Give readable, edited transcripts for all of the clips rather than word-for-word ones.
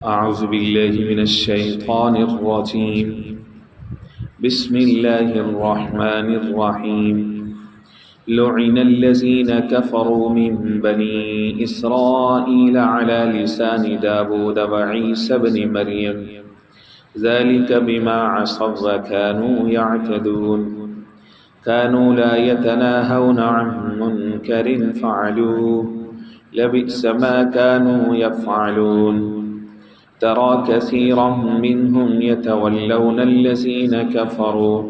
أعوذ بالله من الشيطان الرجيم بسم الله الرحمن الرحيم لعن الذين كفروا من بني إسرائيل على لسان داود وعيسى بن مريم ذلك بما عصوا وكانوا يعتدون كانوا لا يتناهون عن منكر فعلوه لبئس ما كانوا يفعلون ترى كثيرا منهم يتولون الذين كفروا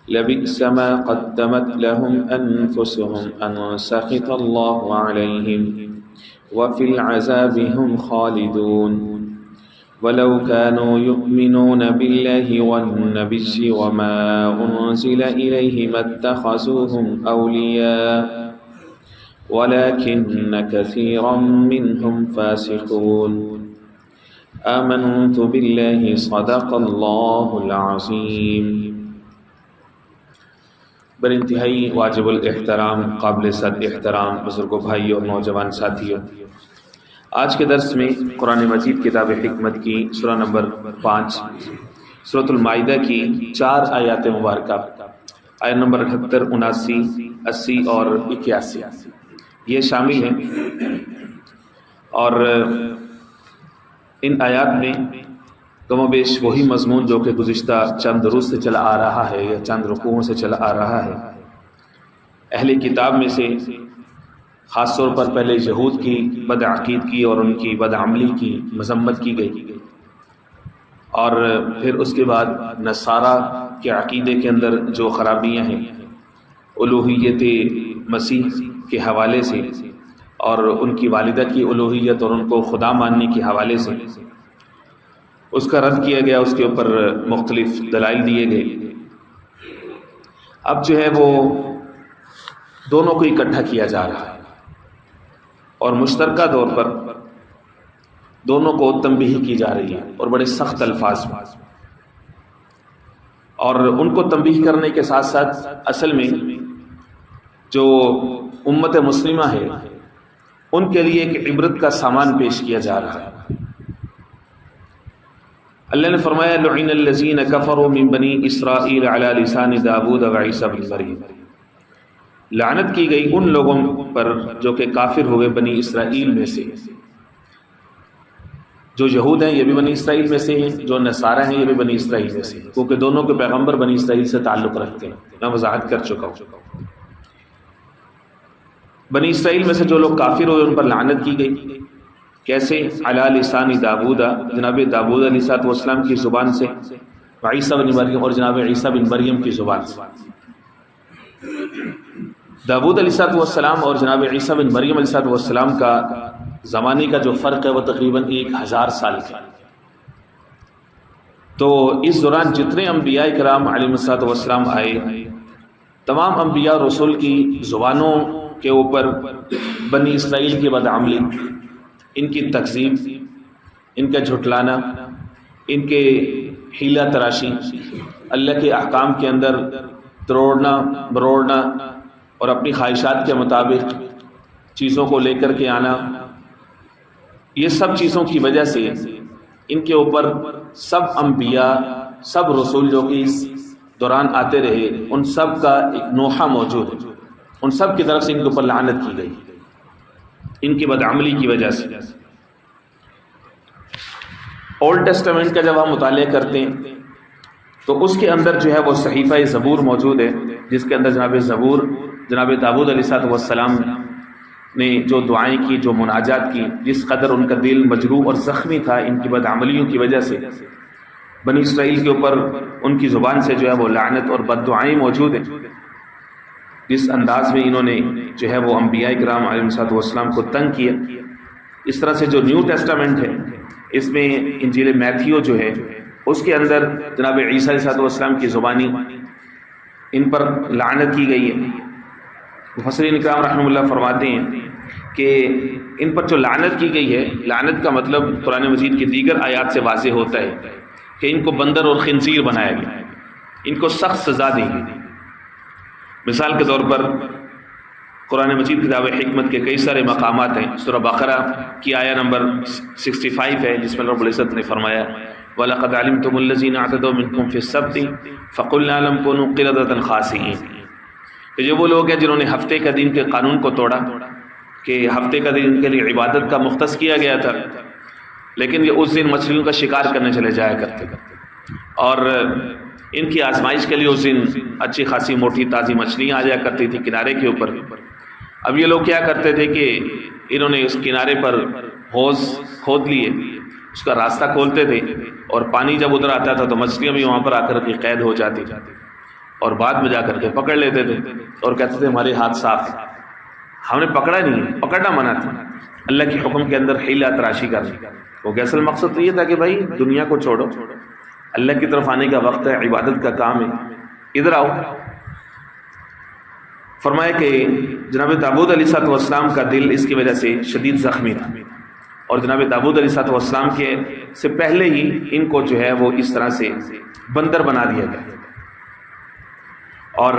لبئس ما قدمت لهم أنفسهم أن سخط الله عليهم وفي العذاب هم خالدون ولو كانوا يؤمنون بالله والنبي وما أنزل إليه ما اتخذوهم أولياء ولكن كثيرا منهم فاسقون آمنت بالله صدق اللہ العظیم۔ بر انتہائی واجب الاحترام، قابل صد احترام بزرگوں، بھائیوں اور نوجوان ساتھیوں، آج کے درس میں قرآن مجید کتاب حکمت کی سورہ نمبر 5 سورۃ المائدہ کی 4 آیات مبارکہ، آیت نمبر 78، 79، 80 اور 81 یہ شامل ہیں، اور ان آیات میں کم و بیش وہی مضمون جو کہ گزشتہ چند دروس سے چلا آ رہا ہے یا چند رکوعوں سے چلا آ رہا ہے۔ اہل کتاب میں سے خاص طور پر پہلے یہود کی بدعقیدگی اور ان کی بدعملی کی مذمت کی گئی، اور پھر اس کے بعد نصارہ کے عقیدے کے اندر جو خرابیاں ہیں الوہیت مسیح کے حوالے سے اور ان کی والدہ کی الوہیت اور ان کو خدا ماننے کے حوالے سے اس کا رد کیا گیا، اس کے اوپر مختلف دلائل دیے گئے۔ اب جو ہے وہ دونوں کو اکٹھا کیا جا رہا ہے اور مشترکہ طور پر دونوں کو تنبیہ کی جا رہی ہے اور بڑے سخت الفاظ میں، اور ان کو تنبیہ کرنے کے ساتھ ساتھ اصل میں جو امت مسلمہ ہے ان کے لیے ایک عبرت کا سامان پیش کیا جا رہا ہے۔ اللہ نے فرمایا لعن الذین کفروا من بنی اسرائیل علی لسان داود و عیسی بن مریم، لعنت کی گئی ان لوگوں پر جو کہ کافر ہوئے بنی اسرائیل میں سے۔ جو یہود ہیں یہ بھی بنی اسرائیل میں سے ہیں، جو نصارہ ہیں یہ بھی بنی اسرائیل میں سے ہیں، کیونکہ دونوں کے پیغمبر بنی اسرائیل سے تعلق رکھتے ہیں، میں وضاحت کر چکا ہوں۔ بنی اسرائیل میں سے جو لوگ کافر ہوئے ان پر لعنت کی گئی، کیسے؟ علی لسان داود، جناب داود علیہ السلام کی زبان سے، عیسیٰ بن مریم، اور جناب عیسیٰ بن مریم کی زبان سے۔ داود علیہ السلام اور جناب عیسیٰ بن مریم علیہ السلام کا زمانے کا جو فرق ہے وہ تقریباً 1000 سال کا۔ تو اس دوران جتنے انبیاء کرام علیہ السلام آئے، تمام انبیاء رسول کی زبانوں کے اوپر بنی اسرائیل کی بدعملی، ان کی تکذیب، ان کا جھٹلانا، ان کے حیلہ تراشی، اللہ کے احکام کے اندر تروڑنا مروڑنا اور اپنی خواہشات کے مطابق چیزوں کو لے کر کے آنا، یہ سب چیزوں کی وجہ سے ان کے اوپر سب انبیاء، سب رسول جو کہ اس دوران آتے رہے، ان سب کا ایک نوحہ موجود ہے، ان سب کی طرف سے ان کے اوپر لعنت کی گئی ان کی بدعملی کی وجہ سے۔ اولڈ ٹیسٹمنٹ کا جب ہم مطالعہ کرتے ہیں تو اس کے اندر جو ہے وہ صحیفہ زبور موجود ہے، جس کے اندر جناب زبور، جناب داود علیہ السلام نے جو دعائیں کی، جو مناجات کی، جس قدر ان کا دل مجروح اور زخمی تھا ان کی بدعملیوں کی وجہ سے، بنی اسرائیل کے اوپر ان کی زبان سے جو ہے وہ لعنت اور بد دعائیں موجود ہیں، جس انداز میں انہوں نے جو ہے وہ انبیاء کرام علیہ السلام کو تنگ کیا۔ اس طرح سے جو نیو ٹیسٹامنٹ ہے اس میں انجیل میتھیو جو ہے اس کے اندر جناب عیسیٰ علیہ السلام کی زبانی ان پر لعنت کی گئی ہے۔ مفسرین کرام رحمہ اللہ فرماتے ہیں کہ ان پر جو لعنت کی گئی ہے، لعنت کا مطلب قرآن مجید کی دیگر آیات سے واضح ہوتا ہے کہ ان کو بندر اور خنزیر بنایا گیا، ان کو سخت سزا دی گئی۔ مثال کے طور پر قرآن مجید کتاب حکمت کے کئی سارے مقامات ہیں. سورہ بقرہ کی آیہ نمبر 65 ہے جس میں رب العزت نے فرمایا وَلَقَدْ عَلِمْتُمُ الَّذِينَ اعْتَدَوْا مِنْكُمْ فِي السَّبْتِ فَقُلْنَا لَهُمْ كُونُوا قِرَدَةً خَاسِئِينَ. کہ یہ وہ لوگ ہیں جنہوں نے ہفتے کا دن کے قانون کو توڑا کہ ہفتے کا دن ان کے لیے عبادت کا مختص کیا گیا تھا، لیکن یہ اس دن مچھلیوں کا شکار کرنے چلے جایا کرتے اور ان کی آزمائش کے لیے اس دن اچھی خاصی موٹی تازی مچھلیاں آ جایا کرتی تھی کنارے کے اوپر. اب یہ لوگ کیا کرتے تھے کہ انہوں نے اس کنارے پر حوض کھود لیے، اس کا راستہ کھولتے تھے اور پانی جب ادھر آتا تھا تو مچھلیاں بھی وہاں پر آ کر کے قید ہو جاتی اور بعد میں جا کر کے پکڑ لیتے تھے اور کہتے تھے ہمارے ہاتھ صاف ہیں، ہم نے پکڑا نہیں ہے. پکڑنا منع تھا، اللہ کے حکم کے اندر حیلہ تراشی کرنا. وہ کہ اصل مقصد تو یہ تھا کہ بھائی دنیا کو چھوڑو، اللہ کی طرف آنے کا وقت ہے، عبادت کا کام ہے، ادھر آؤ. فرمایا کہ جناب داؤد علیہ السلام کا دل اس کی وجہ سے شدید زخمی تھا اور جناب داؤد علیہ السلام کے سے پہلے ہی ان کو جو ہے وہ اس طرح سے بندر بنا دیا گیا. اور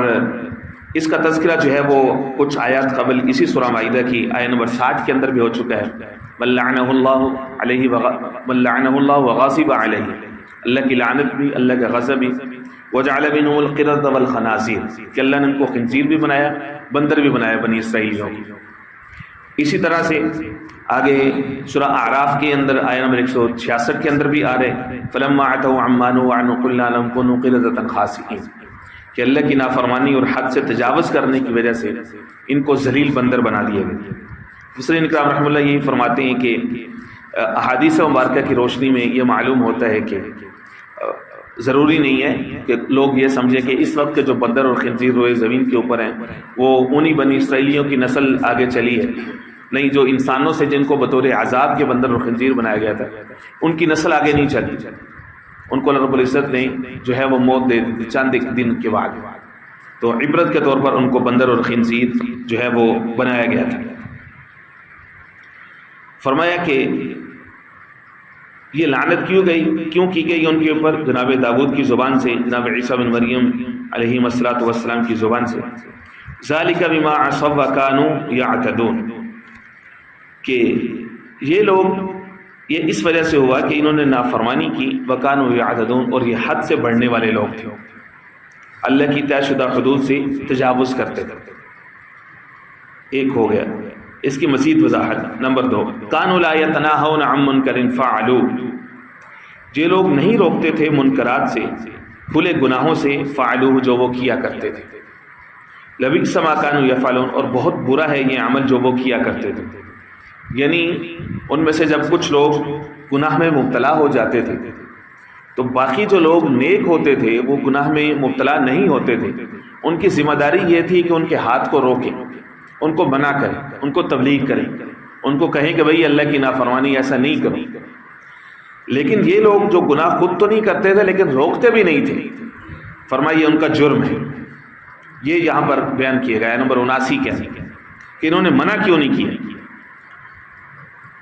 اس کا تذکرہ جو ہے وہ کچھ آیات قبل اسی سورہ مائدہ کی آیہ نمبر 60 کے اندر بھی ہو چکا ہے. وَلَّعَنَهُ اللَّهُ وَغَاصِبَ عَلَيْهِ، اللہ کی لعنت بھی، اللہ کا غضب بھی. وَجَعَلَ مِنْهُمُ الْقِرَدَةَ وَالْخَنَازِيرَ، کہ اللہ نے ان کو خنزیر بھی بنایا، بندر بھی بنایا بنی اسرائیلیوں کو. اسی طرح سے آگے سورہ اعراف کے اندر آیہ نمبر 166 کے اندر بھی آ رہے فَلَمَّا عَتَوْا عَمَّا نُهُوا عَنْهُ قُلْنَا لَهُمْ كُونُوا قِرَدَةً خَاسِئِينَ، کہ اللہ کی نافرمانی اور حد سے تجاوز کرنے کی وجہ سے ان کو ذلیل بندر بنا دیا گیا. مفسرین کرام رحمۃ اللہ یہی فرماتے ہیں کہ احادیث مبارکہ کی روشنی میں یہ معلوم ہوتا ہے کہ ضروری نہیں ہے کہ لوگ یہ سمجھیں کہ اس وقت کے جو بندر اور خنزیر روئے زمین کے اوپر ہیں وہ انہی بنی اسرائیلیوں کی نسل آگے چلی ہے. نہیں، جو انسانوں سے جن کو بطور عذاب کے بندر اور خنزیر بنایا گیا تھا ان کی نسل آگے نہیں چلی، ان کو رب العزت نے جو ہے وہ موت دے دی چند دن کے بعد. تو عبرت کے طور پر ان کو بندر اور خنزیر جو ہے وہ بنایا گیا تھا. فرمایا کہ یہ لعنت کیوں کی گئی ان کے اوپر؟ جناب داؤد کی زبان سے، جناب عیسیٰ بن مریم علیہ السلام کی زبان سے. ذالک بما عصوا وکانوا یعتدون، کہ یہ لوگ یہ اس وجہ سے ہوا کہ انہوں نے نافرمانی کی، وکانوا یعتدون، اور یہ حد سے بڑھنے والے لوگ تھے، اللہ کی طے شدہ حدود سے تجاوز کرتے تھے. ایک ہو گیا. اس کی مزید وضاحت نمبر 2، کانوا لا یتناہون عن منکر فعلوہ، یہ لوگ نہیں روکتے تھے منکرات سے، کھلے گناہوں سے، فعلوہ جو وہ کیا کرتے تھے. لبئس ما کانوا یفعلون، اور بہت برا ہے یہ عمل جو وہ کیا کرتے تھے. یعنی ان میں سے جب کچھ لوگ گناہ میں مبتلا ہو جاتے تھے تو باقی جو لوگ نیک ہوتے تھے وہ گناہ میں مبتلا نہیں ہوتے تھے. ان کی ذمہ داری یہ تھی کہ ان کے ہاتھ کو روکیں، ان کو منع کریں، ان کو تبلیغ کریں، ان کو کہیں کہ بھئی اللہ کی نافرمانی ایسا نہیں کرو. لیکن یہ لوگ جو گناہ خود تو نہیں کرتے تھے لیکن روکتے بھی نہیں تھے، فرمائیے ان کا جرم ہے. یہ یہاں پر بیان کیا گیا نمبر 79 کے کہ انہوں نے منع کیوں نہیں کیا.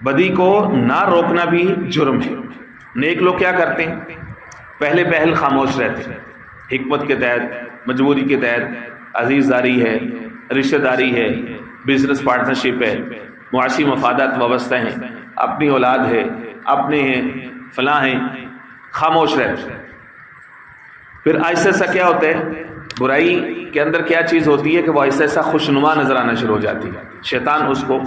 بدی کو نہ روکنا بھی جرم ہے. نیک لوگ کیا کرتے ہیں؟ پہل خاموش رہتے ہیں، حکمت کے تحت، مجبوری کے تحت، عزیز داری ہے، رشتہ داری ہے، بزنس پارٹنرشپ ہے، معاشی مفادات وابستہ ہیں، اپنی اولاد ہے، اپنے ہیں، فلاں ہیں، خاموش رہتے ہیں. پھر آہستہ آہستہ کیا ہوتا ہے؟ برائی کے اندر کیا چیز ہوتی ہے کہ وہ آہستہ آہستہ خوشنما نظر آنا شروع ہو جاتی ہے. شیطان اس کو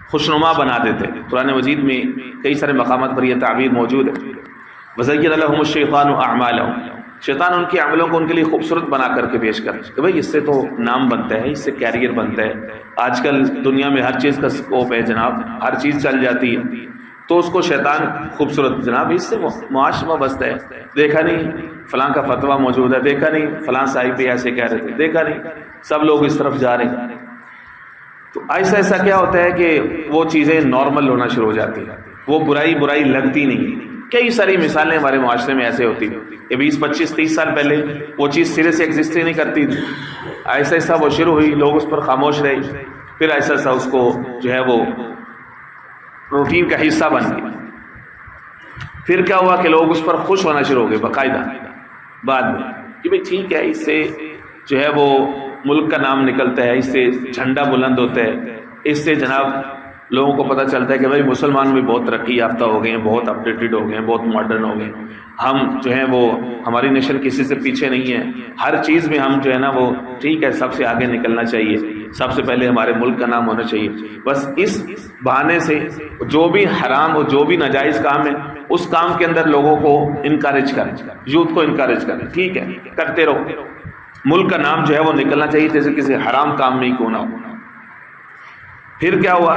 خوشنما بنا دیتے ہیں. قرآن مجید میں کئی سارے مقامات پر یہ تعبیر موجود ہے. وَزَيَّنَ لَهُمُ الشَّيْطَانُ أَعْمَالَهُمْ، شیطان ان کے عملوں کو ان کے لیے خوبصورت بنا کر کے پیش کرتا کہ بھائی اس سے تو نام بنتا ہے، اس سے کیریئر بنتا ہے، آج کل دنیا میں ہر چیز کا سکوپ ہے جناب، ہر چیز چل جاتی ہے. تو اس کو شیطان خوبصورت، جناب اس سے معاش وابستہ ہے، دیکھا نہیں فلاں کا فتویٰ موجود ہے، دیکھا نہیں فلاں صاحب بھی ایسے کہہ رہے تھے، دیکھا نہیں سب لوگ اس طرف جا رہے ہیں. تو ایسا ایسا کیا ہوتا ہے کہ وہ چیزیں نارمل ہونا شروع ہو جاتی ہیں، وہ برائی لگتی نہیں. کئی ساری مثالیں ہمارے معاشرے میں ایسے ہوتی ہیں کہ 20 25 30 سال پہلے وہ چیز سرے سے ایگزسٹ ہی نہیں کرتی تھی. ایسا ایسا وہ شروع ہوئی، لوگ اس پر خاموش رہے، پھر ایسا ایسا اس کو جو ہے وہ روٹین کا حصہ بن گئی. پھر کیا ہوا کہ لوگ اس پر خوش ہونا شروع ہو گئے باقاعدہ بعد میں کہ بھئی ٹھیک ہے، اس سے جو ہے وہ ملک کا نام نکلتا ہے، اس سے جھنڈا بلند ہوتا ہے، اس سے جناب لوگوں کو پتہ چلتا ہے کہ بھائی مسلمان بھی بہت ترقی یافتہ ہو گئے ہیں، بہت اپڈیٹڈ ہو گئے ہیں، بہت ماڈرن ہو گئے ہیں، ہم جو ہیں وہ ہماری نیشن کسی سے پیچھے نہیں ہے، ہر چیز میں ہم جو ہے نا وہ ٹھیک ہے، سب سے آگے نکلنا چاہیے، سب سے پہلے ہمارے ملک کا نام ہونا چاہیے۔ بس اس بہانے سے جو بھی حرام اور جو بھی ناجائز کام ہے اس کام کے اندر لوگوں کو انکریج کریں، یوتھ کو انکریج کریں، ٹھیک ہے کرتے رہو، ملک کا نام جو ہے وہ نکلنا چاہیے، جیسے کسی حرام کام میں ہی کیوں نہ ہو۔ پھر کیا ہوا؟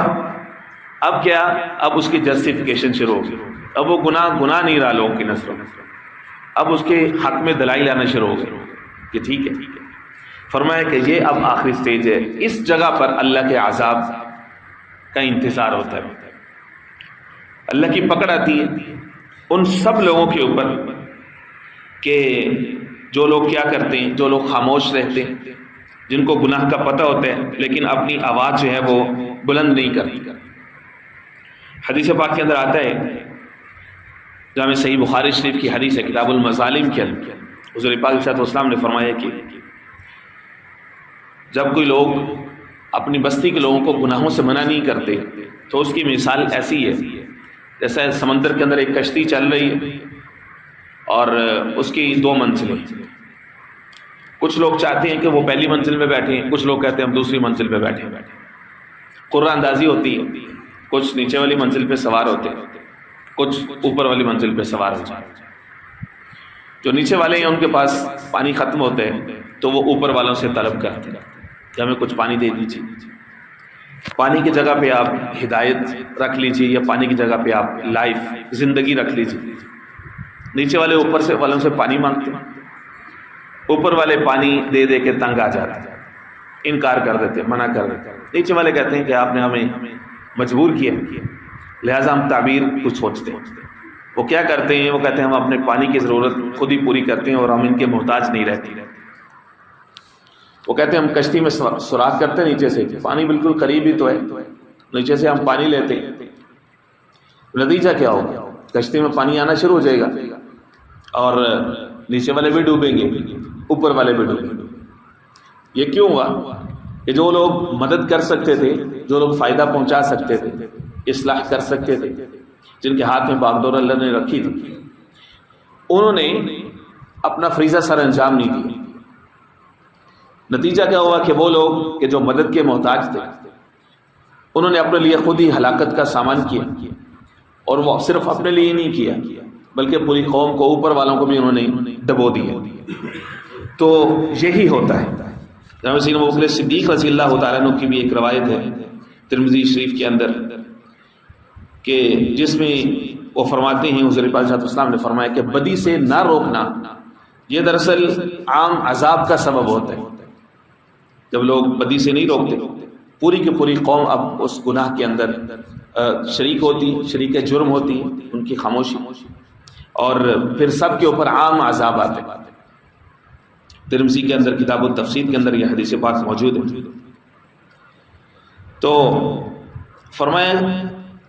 اب کیا؟ اب اس کی جسٹیفیکیشن شروع ہوگی، اب وہ گناہ نہیں رہا لوگوں کی نظروں میں، اب اس کے حق میں دلائل آنا شروع ہو گئے کہ ٹھیک ہے۔ فرمایا کہ یہ اب آخری سٹیج ہے، اس جگہ پر اللہ کے عذاب کا انتظار ہوتا ہے، اللہ کی پکڑ آتی ہے ان سب لوگوں کے اوپر کہ جو لوگ کیا کرتے ہیں، جو لوگ خاموش رہتے ہیں، جن کو گناہ کا پتہ ہوتا ہے لیکن اپنی آواز جو ہے وہ بلند نہیں کرتی۔ حدیث پاک کے اندر آتا ہے، جامع صحیح بخاری شریف کی حدیث ہے، کتاب المظالم کے اندر حضور پاک صلی اللہ علیہ وسلم نے فرمایا کہ جب کوئی لوگ اپنی بستی کے لوگوں کو گناہوں سے منع نہیں کرتے تو اس کی مثال ایسی ہے جیسے سمندر کے اندر ایک کشتی چل رہی ہے اور اس کی 2 منزلیں، کچھ لوگ چاہتے ہیں کہ وہ پہلی منزل میں بیٹھیں، کچھ لوگ کہتے ہیں ہم دوسری منزل پہ بیٹھیں، قرعہ اندازی ہوتی ہے، کچھ نیچے والی منزل پہ سوار ہوتے ہیں، کچھ اوپر والی منزل پہ سوار ہوتے ہیں۔ جو نیچے والے ہیں ان کے پاس پانی ختم ہوتے ہیں تو وہ اوپر والوں سے طلب کرتے ہیں کہ ہمیں کچھ پانی دے دیجیے، پانی کی جگہ پہ آپ ہدایت رکھ لیجیے یا پانی کی جگہ پہ آپ لائف زندگی رکھ لیجیے۔ نیچے والے اوپر سے والوں سے پانی مانگتے ہیں، اوپر والے پانی دے دے کے تنگ آ جاتے ہیں، انکار کر دیتے ہیں، منع کر دیتے ہیں۔ نیچے والے کہتے ہیں کہ آپ نے ہمیں مجبور کیا لہٰذا ہم تعبیر کچھ سوچتے ہیں۔ وہ کیا کرتے ہیں؟ وہ کہتے ہیں ہم اپنے پانی کی ضرورت خود ہی پوری کرتے ہیں اور ہم ان کے محتاج نہیں رہتے۔ وہ کہتے ہیں ہم کشتی میں سوراخ کرتے ہیں نیچے سے، پانی بالکل قریب ہی تو ہے، نیچے سے ہم پانی لیتے ہیں، نتیجہ کیا ہوگا؟ کشتی میں پانی آنا شروع ہو جائے گا اور نیچے والے بھی ڈوبیں گے، اوپر والے بھی ڈوبیں گے۔ یہ کیوں ہوا؟ کہ جو لوگ مدد کر سکتے تھے، جو لوگ فائدہ پہنچا سکتے تھے، اصلاح کر سکتے تھے، جن کے ہاتھ میں باغ دور اللہ نے رکھی تھی، انہوں نے اپنا فریضہ سر انجام نہیں دیا۔ نتیجہ کیا ہوا کہ وہ لوگ کہ جو مدد کے محتاج تھے انہوں نے اپنے لیے خود ہی ہلاکت کا سامان کیا، اور وہ صرف اپنے لیے نہیں کیا بلکہ پوری قوم کو، اوپر والوں کو بھی انہوں نے ڈبو دیا۔ تو یہی ہوتا ہے۔ جناب سیدنا ابوبکر صدیق رضی اللہ تعالیٰ عنہ کی بھی ایک روایت ہے ترمذی شریف کے اندر کہ جس میں وہ فرماتے ہیں حضور پاک صلی اللہ علیہ وسلم نے فرمایا کہ بدی سے نہ روکنا یہ دراصل عام عذاب کا سبب ہوتا ہے۔ جب لوگ بدی سے نہیں روکتے، پوری کی پوری قوم اب اس گناہ کے اندر شریک ہوتی، شریک جرم ہوتی، ان کی خاموشی، اور پھر سب کے اوپر عام عذاب آتے۔ ترمذی کے اندر کتاب التفسیر کے اندر یہ حدیث پاک موجود ہے۔ تو فرمایا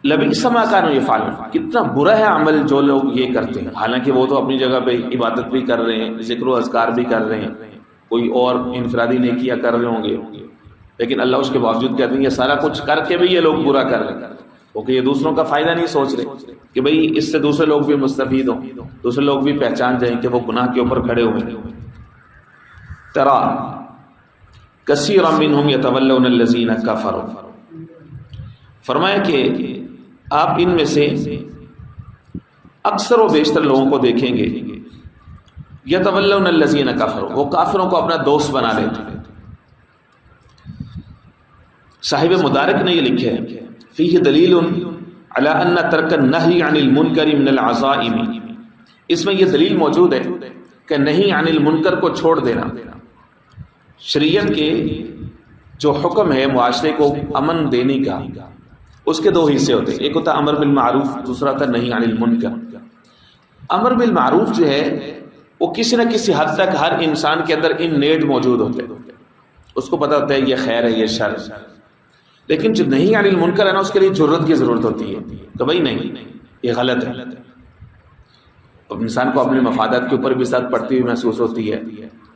لبئس ما کانوا یفعلون، کتنا برا ہے عمل جو لوگ یہ کرتے ہیں، حالانکہ وہ تو اپنی جگہ پہ عبادت بھی کر رہے ہیں، ذکر و اذکار بھی کر رہے ہیں، کوئی اور انفرادی نیکیاں کر رہے ہوں گے، لیکن اللہ اس کے باوجود کہتے ہیں یہ سارا کچھ کر کے بھی یہ لوگ برا کر رہے ہیں، کیونکہ یہ دوسروں کا فائدہ نہیں سوچ رہے کہ بھئی اس سے دوسرے لوگ بھی مستفید ہوں، دوسرے لوگ بھی پہچان جائیں کہ وہ گناہ کے اوپر کھڑے ہوئے ہیں۔ ترى كثيرا منهم يتولون الذين كفروا، فرمایا کہ آپ ان میں سے اکثر و بیشتر لوگوں کو دیکھیں گے یتولون الذین کفروا، وہ کافروں کو اپنا دوست بنا لیتے ہیں۔ صاحب مدارک نے یہ لکھا ہے فیہ دلیل علی ان ترک النہی عن المنکر من العزائم، اس میں یہ دلیل موجود ہے کہ نہی عن المنکر کو چھوڑ دینا، شریعت کے جو حکم ہے معاشرے کو امن دینے کا، اس کے 2 حصے ہوتے ہیں، ایک ہوتا ہے امر بالمعروف، دوسرا ہوتا ہے نہی عن المنکر۔ امر بالمعروف جو ہے وہ کسی نہ کسی حد تک ہر انسان کے اندر انیٹ موجود ہوتے ہیں، اس کو پتہ ہوتا ہے یہ خیر ہے یہ شر ہے، لیکن جو نہی عن المنکر ہے نا، اس کے لیے جرت کی ضرورت ہوتی ہے کہ بھائی نہیں یہ غلط ہے۔ اب انسان کو اپنے مفادات کے اوپر بھی ساتھ پڑتی ہوئی محسوس ہوتی ہے،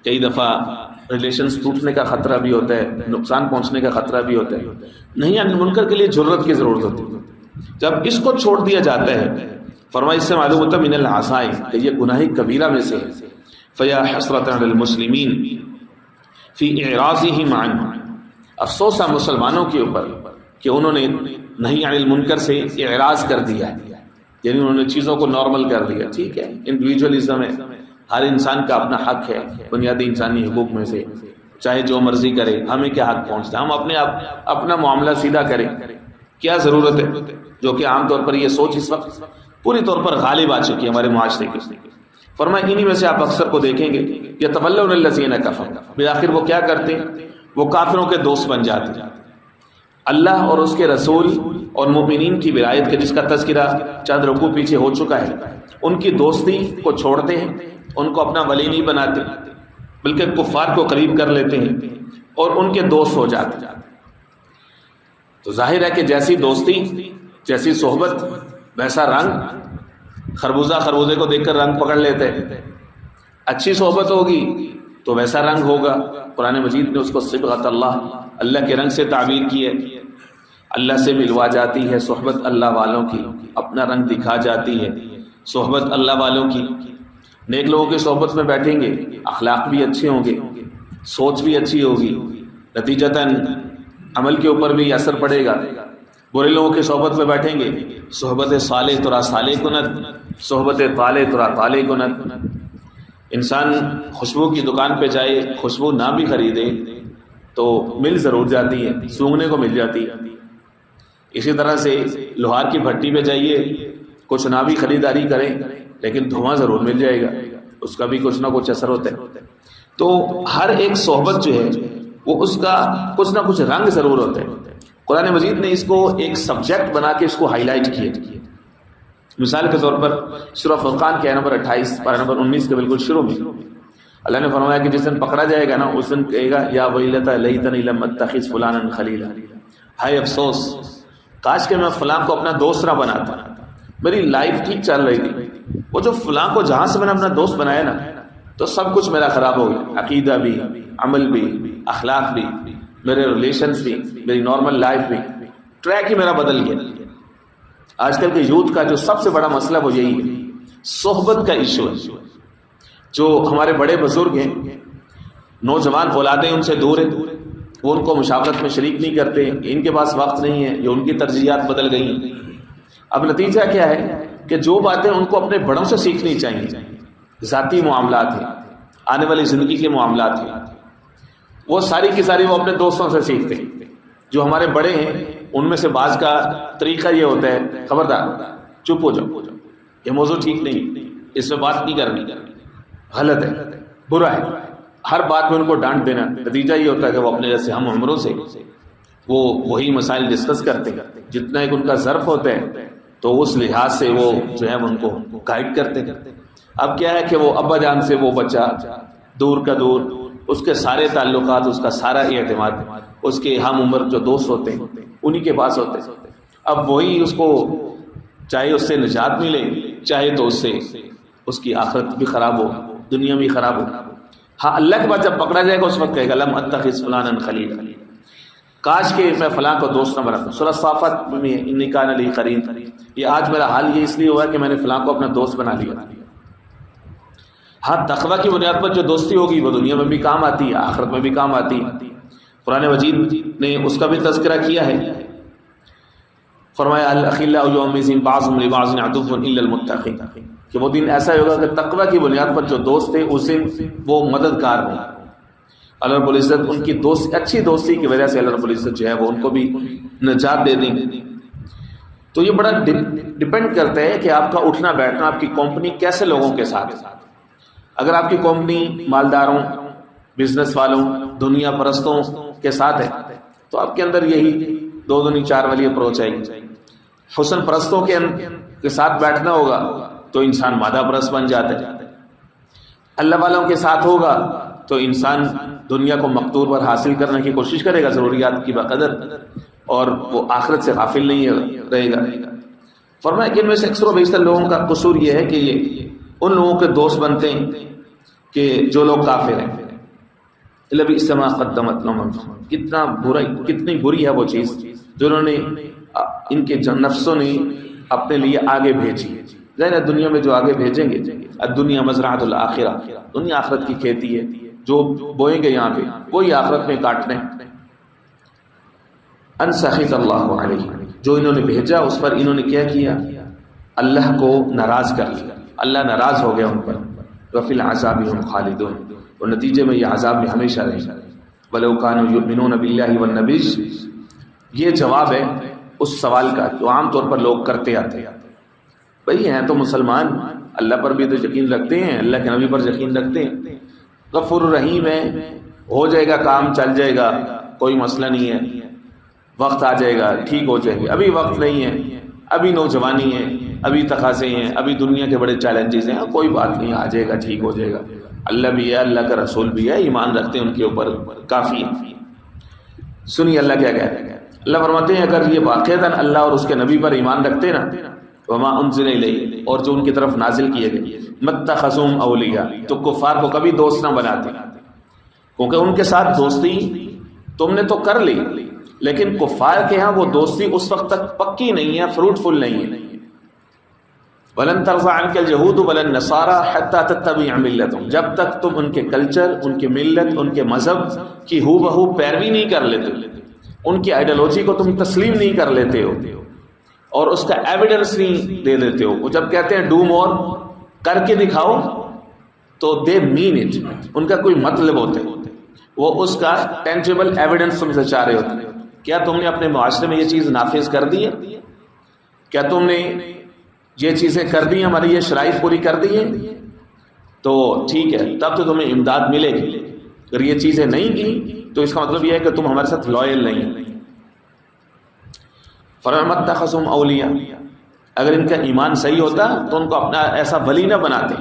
کئی دفعہ ریلیشنز ٹوٹنے کا خطرہ بھی ہوتا ہے، نقصان پہنچنے کا خطرہ بھی ہوتا ہے۔ نہیں عن المنکر کے لیے جرت کی ضرورت ہوتی ہے۔ جب اس کو چھوڑ دیا جاتا ہے، فرمایا اس سے معلوم ہوتا ہے من العصائم کہ یہ گناہ کبیرہ میں سے ہے۔ فیا حسرۃ علی المسلمین فی اعراضہم عنہ، افسوس ہے مسلمانوں کے اوپر کہ انہوں نے نہیں عن المنکر سے اعراض کر دیا ہے، یعنی انہوں نے چیزوں کو نارمل کر دیا۔ ٹھیک ہے، انڈیویجولزم ہے، ہر انسان کا اپنا حق ہے، بنیادی انسانی حقوق میں سے، چاہے جو مرضی کرے، ہمیں کیا حق پہنچتا ہے، ہم اپنا معاملہ سیدھا کریں، کیا ضرورت ہے؟ جو کہ عام طور پر یہ سوچ اس وقت پوری طور پر غالب آ چکی ہے ہمارے معاشرے کی۔ فرمایا انہی میں سے آپ اکثر کو دیکھیں گے یتولون الذین کفروا، بالآخر وہ کیا کرتے ہیں؟ وہ کافروں کے دوست بن جاتے ہیں۔ اللہ اور اس کے رسول اور مومنین کی ولایت کے جس کا تذکرہ چند رکوع پیچھے ہو چکا ہے، ان کی دوستی کو چھوڑتے ہیں، ان کو اپنا ولی نہیں بناتے، بلکہ کفار کو قریب کر لیتے ہیں اور ان کے دوست ہو جاتے ہیں۔ تو ظاہر ہے کہ جیسی دوستی، جیسی صحبت، ویسا رنگ۔ خربوزے کو دیکھ کر رنگ پکڑ لیتے ہیں۔ اچھی صحبت ہوگی تو ویسا رنگ ہوگا۔ قرآن مجید نے اس کو صبغۃ اللہ کے رنگ سے تعبیر کی ہے۔ اللہ سے ملوا جاتی ہے صحبت اللہ والوں کی، اپنا رنگ دکھا جاتی ہے صحبت اللہ والوں کی۔ نیک لوگوں کی صحبت میں بیٹھیں گے، اخلاق بھی اچھے ہوں گے، سوچ بھی اچھی ہوگی، نتیجتاً عمل کے اوپر بھی اثر پڑے گا۔ برے لوگوں کی صحبت میں بیٹھیں گے، صحبت صالح ترا صالح کنت، صحبت طالح ترا طالح کنت۔ انسان خوشبو کی دکان پہ جائے، خوشبو نہ بھی خریدے تو مل ضرور جاتی ہے، سونگھنے کو مل جاتی ہے۔ اسی طرح سے لوہار کی بھٹی پہ جائیے، کچھ نہ بھی خریداری کریں لیکن دھواں ضرور مل جائے گا، اس کا بھی کچھ نہ کچھ اثر ہوتا ہے۔ تو ہر ایک صحبت جو ہے وہ اس کا کچھ نہ کچھ رنگ ضرور ہوتا ہے۔ قرآن مجید نے اس کو ایک سبجیکٹ بنا کے اس کو ہائی لائٹ کیا۔ مثال کے طور پر سورہ فرقان کے آیت نمبر 28 پارہ نمبر 19 کے بالکل شروع میں اللہ نے فرمایا کہ جس دن پکڑا جائے گا نا، اس دن کہے گا یا ویلتا لیتنی لم اتخذ فلانا خلیلا، ہائے افسوس، کاش کہ میں فلاں کو اپنا دوست نہ بناتا، میری لائف ٹھیک چل رہی تھی، وہ جو فلاں کو جہاں سے میں نے اپنا دوست بنایا نا تو سب کچھ میرا خراب ہو گیا، عقیدہ بھی، عمل بھی، اخلاق بھی، میرے ریلیشنز بھی، میری نارمل لائف بھی، ٹریک ہی میرا بدل گیا۔ آج کل کے یوتھ کا جو سب سے بڑا مسئلہ وہ یہی ہے، صحبت کا ایشو ہے۔ جو ہمارے بڑے بزرگ ہیں، نوجوان اولادیں ان سے دور ہیں، وہ ان کو مشاورت میں شریک نہیں کرتے، ان کے پاس وقت نہیں ہے، یا ان کی ترجیحات بدل گئی ہیں۔ اب نتیجہ کیا ہے کہ جو باتیں ان کو اپنے بڑوں سے سیکھنی چاہیے، ذاتی معاملات ہیں، آنے والی زندگی کے معاملات ہیں، وہ ساری کی ساری وہ اپنے دوستوں سے سیکھتے ہیں۔ جو ہمارے بڑے ہیں ان میں سے بعض کا طریقہ یہ ہوتا ہے، خبردار چپ ہو جاؤ، یہ موضوع ٹھیک نہیں، اس میں بات نہیں کرنی، غلط ہے، برا ہے، ہر بات میں ان کو ڈانٹ دینا۔ نتیجہ یہ ہوتا ہے کہ وہ اپنے جیسے ہم عمروں سے وہ وہی مسائل ڈسکس کرتے ہیں، جتنا ایک ان کا ظرف ہوتا ہے تو اس لحاظ سے وہ جو ہے ان کو گائیڈ کرتے ہیں۔ اب کیا ہے کہ وہ ابا جان سے وہ بچہ دور کا دور، اس کے سارے تعلقات، اس کا سارا اعتماد اس کے ہم عمر جو دوست ہوتے ہیں انہی کے پاس ہوتے ہیں۔ اب وہی اس کو چاہے اس سے نجات ملے، چاہے تو اس سے اس کی آخرت بھی خراب ہو، دنیا بھی خراب ہو۔ ہاں اللہ کے بعد جب پکڑا جائے گا اس وقت کہے گا لم اتخذ فلانا خلیلا، کاش کہ میں فلاں کو دوست نہ بناتا۔ سورہ صافات میں انی کان لی قرین، یہ آج میرا حال یہ اس لیے ہوا کہ میں نے فلاں کو اپنا دوست بنا لیا۔ ہاں تقویٰ کی بنیاد پر جو دوستی ہوگی وہ دنیا میں بھی کام آتی ہے، آخرت میں بھی کام آتی ہے۔ قرآن مجید نے اس کا بھی تذکرہ کیا ہے، فرمایا الاخلاء یومئذ بعضهم لبعض عدو الا المتقین، کہ وہ دن ایسا ہوگا کہ تقویٰ کی بنیاد پر جو دوست تھے اس دن وہ مددگار ہوں۔ اللہ رب العزت ان کی اچھی دوستی کی وجہ سے اللہ رب العزت جو ہے وہ ان کو بھی نجات دے دیں۔ تو یہ بڑا ڈیپینڈ کرتا ہے کہ آپ کا اٹھنا بیٹھنا، آپ کی کمپنی کیسے لوگوں کے ساتھ ہے۔ اگر آپ کی کمپنی مالداروں، بزنس والوں، دنیا پرستوں کے ساتھ ہے تو آپ کے اندر یہی 2 دونی 4 والی اپروچ آئے گی۔ حسن پرستوں کے ساتھ بیٹھنا ہوگا تو انسان مادہ پرست بن جاتا ہے۔ اللہ والوں کے ساتھ ہوگا تو انسان دنیا کو مقدور پر حاصل کرنے کی کوشش کرے گا ضروریات کی بقدر، اور وہ آخرت سے غافل نہیں رہے گا۔ فرمایا کہ ان میں سے اکثر و بیشتر لوگوں کا قصور یہ ہے کہ یہ ان لوگوں کے دوست بنتے ہیں کہ جو لوگ کافر ہیں، لبئس ما قدمت لهم انفسهم، کتنی بری ہے وہ چیز جو انہوں نے ان کے نفسوں نے اپنے لیے آگے بھیجی. ظاہر ہے دنیا میں جو آگے بھیجیں گے، الدنیا مزرعۃ الآخرہ، دنیا آخرت کی کھیتی ہے، جو بوئیں گے یہاں پہ وہی آخرت میں کاٹنے. ان سخط اللہ علیہ، جو انہوں نے بھیجا اس پر انہوں نے کیا کیا؟ اللہ کو ناراض کر لیا، اللہ ناراض ہو گیا ان پر. وفی العذاب هم خالدون، اور نتیجے میں یہ عذاب میں ہمیشہ رہیں گے. ولو كانوا يؤمنون بالله والنبي، یہ جواب ہے اس سوال کا جو عام طور پر لوگ کرتے آتے ہیں. بھئی ہیں تو مسلمان، اللہ پر بھی تو یقین رکھتے ہیں، اللہ کے نبی پر یقین رکھتے ہیں، غفور رحیم ہے، ہو جائے گا کام، چل جائے گا، کوئی مسئلہ نہیں ہے، وقت آ جائے گا، ٹھیک ہو جائے گا. ابھی وقت نہیں ہے، ابھی نوجوانی ہے، ابھی تقاضے ہیں، ابھی دنیا کے بڑے چیلنجز ہیں، کوئی بات نہیں، آ جائے گا، ٹھیک ہو جائے گا. اللہ بھی ہے، اللہ کا رسول بھی ہے، ایمان رکھتے ہیں ان کے اوپر، کافی ہے. سنیے اللہ کیا کہتے ہیں. اللہ فرماتے ہیں اگر یہ واقعتاً اللہ اور اس کے نبی پر ایمان رکھتے نا، وما انزل الیہ، اور جو ان کی طرف نازل کیے گئے، متخذوہم اولیاء، تو کفار کو کبھی دوست نہ بناتے، کیونکہ ان کے ساتھ دوستی تم نے تو کر لی، لیکن کفار کے ہاں وہ دوستی اس وقت تک پکی نہیں ہے، فروٹفل نہیں ہے. وَلَن تَرْضَىٰ عَنْكَ الْيَهُودُ وَلَا النَّصَارَىٰ حَتَّىٰ تَتَّبِعَ مِلَّتَهُمْ، جب تک تم ان کے کلچر، ان کے ملت، ان کے مذہب کی ہو بہو پیروی نہیں کر لیتے، ان کی آئیڈیالوجی کو تم تسلیم نہیں کر لیتے ہو اور اس کا ایویڈنس نہیں دے دیتے ہو. وہ جب کہتے ہیں ڈو مور، کر کے دکھاؤ، تو دے مین اٹ، ان کا کوئی مطلب ہوتا ہے، وہ اس کا ٹینجیبل ایویڈنس تم سے چاہ رہے ہوتے ہیں. کیا تم نے اپنے معاشرے میں یہ چیز نافذ کر دی ہے؟ کیا تم نے یہ چیزیں کر دی ہیں، ہماری یہ شرائط پوری کر دی ہیں؟ تو ٹھیک ہے، تب تو تمہیں امداد ملے گی. اگر یہ چیزیں نہیں کی تو اس کا مطلب یہ ہے کہ تم ہمارے ساتھ لائل نہیں ہیں. فرمایا متخذوہم اولیاء، اگر ان کا ایمان صحیح ہوتا تو ان کو اپنا ایسا ولی نہ بناتے.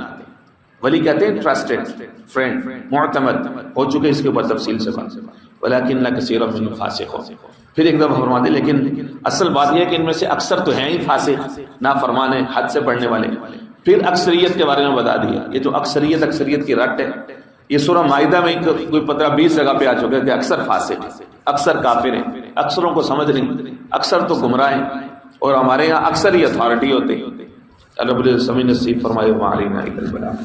ولی کہتے ہیں ٹرسٹڈ فرینڈ، معتمد، ہو چکے اس کے اوپر تفصیل سے بات. ولکن کثیر منهم فاسقون، پھر ایک دفعہ فرماتے لیکن اصل بات یہ ہے کہ ان میں سے اکثر تو ہیں ہی فاسق، نافرمان ہیں، حد سے بڑھنے والے. پھر اکثریت کے بارے میں بتا دیا. یہ جو اکثریت کی رٹ ہے، یہ سورہ مائدہ میں کوئی 15-20 جگہ پہ آ چکا ہے کہ اکثر فاسق ہیں، اکثر کافر ہیں، اکثروں کو سمجھ نہیں، اکثر تو گمراہ ہیں، اور ہمارے یہاں اکثر ہی اتھارٹی ہوتے ہیں. اللہ رب العزت سمجھ نصیب فرمائے. وعلینا البلاغ.